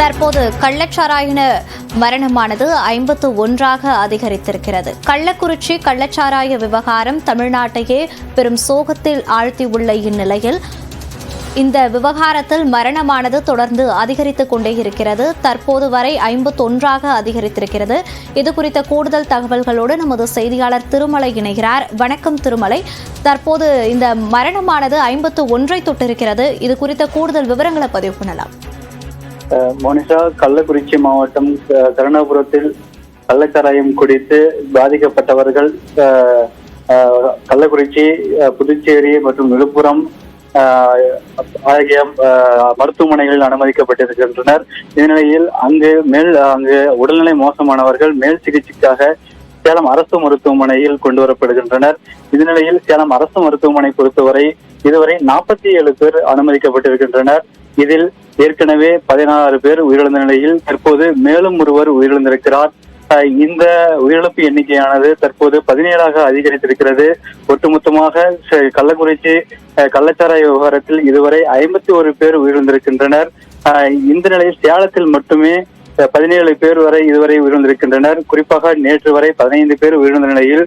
தற்போது கள்ளச்சாராயின மரணமானது 51ஆக அதிகரித்திருக்கிறது. கள்ளக்குறிச்சி கள்ளச்சாராய விவகாரம் தமிழ்நாட்டையே பெரும் சோகத்தில் ஆழ்த்தியுள்ள இந்நிலையில் இந்த விவகாரத்தில் மரணமானது தொடர்ந்து அதிகரித்துக் கொண்டே இருக்கிறது. தற்போது வரை 51ஆக அதிகரித்திருக்கிறது. இது குறித்த கூடுதல் தகவல்களோடு நமது செய்தியாளர் திருமலை இணைகிறார். வணக்கம் திருமலை. தற்போது இந்த மரணமானது 51ஐ தொட்டிருக்கிறது. இது குறித்த கூடுதல் விவரங்களை பதிவு பண்ணலாம். மோனிஷா, கள்ளக்குறிச்சி மாவட்டம் கருணாபுரத்தில் கள்ளச்சாராயம் குடித்து பாதிக்கப்பட்டவர்கள் கள்ளக்குறிச்சி, புதுச்சேரி மற்றும் விழுப்புரம் ஆகிய மருத்துவமனைகளில் அனுமதிக்கப்பட்டிருக்கின்றனர். இந்நிலையில் அங்கு உடல்நிலை மோசமானவர்கள் மேல் சிகிச்சைக்காக சேலம் அரசு மருத்துவமனையில் கொண்டு வரப்படுகின்றனர். இந்நிலையில் சேலம் அரசு மருத்துவமனை பொறுத்தவரை இதுவரை 47 பேர் அனுமதிக்கப்பட்டிருக்கின்றனர். இதில் ஏற்கனவே 16 பேர் உயிரிழந்த நிலையில் தற்போது மேலும் ஒருவர் உயிரிழந்திருக்கிறார். இந்த உயிரிழப்பு எண்ணிக்கையானது தற்போது 17ஆக அதிகரித்திருக்கிறது. ஒட்டுமொத்தமாக கள்ளக்குறிச்சி கள்ளச்சாராய விவகாரத்தில் இதுவரை 51 பேர் உயிரிழந்திருக்கின்றனர். இந்த நிலையில் சேலத்தில் மட்டுமே 17 பேர் வரை இதுவரை உயிரிழந்திருக்கின்றனர். குறிப்பாக நேற்று வரை 15 பேர் உயிரிழந்த நிலையில்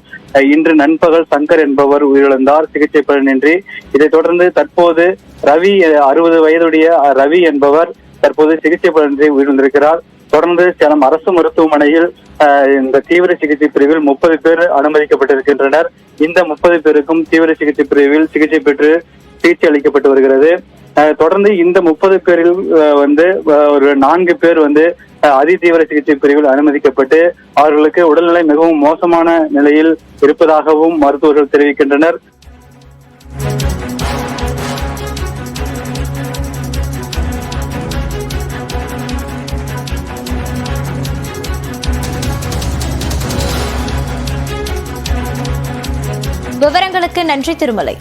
இன்று நண்பகல் சங்கர் என்பவர் உயிரிழந்தார் சிகிச்சை பலனின்றி. இதைத் தொடர்ந்து தற்போது ரவி 60 வயதுடைய ரவி என்பவர் தற்போது சிகிச்சை பலனின்றி உயிரிழந்திருக்கிறார். தொடர்ந்து சேலம் அரசு மருத்துவமனையில் இந்த தீவிர சிகிச்சை பிரிவில் 30 பேர் அனுமதிக்கப்பட்டிருக்கின்றனர். இந்த 30 பேருக்கும் தீவிர சிகிச்சை பிரிவில் சிகிச்சை பெற்று சிகிச்சை அளிக்கப்பட்டு வருகிறது. தொடர்ந்து இந்த 30 பேரில் ஒரு 4 பேர் அதிதீவிர சிகிச்சை பிரிவில் அனுமதிக்கப்பட்டு அவர்களுக்கு உடல்நிலை மிகவும் மோசமான நிலையில் இருப்பதாகவும் மருத்துவர்கள் தெரிவிக்கின்றனர். விவரங்களுக்கு நன்றி திருமலை.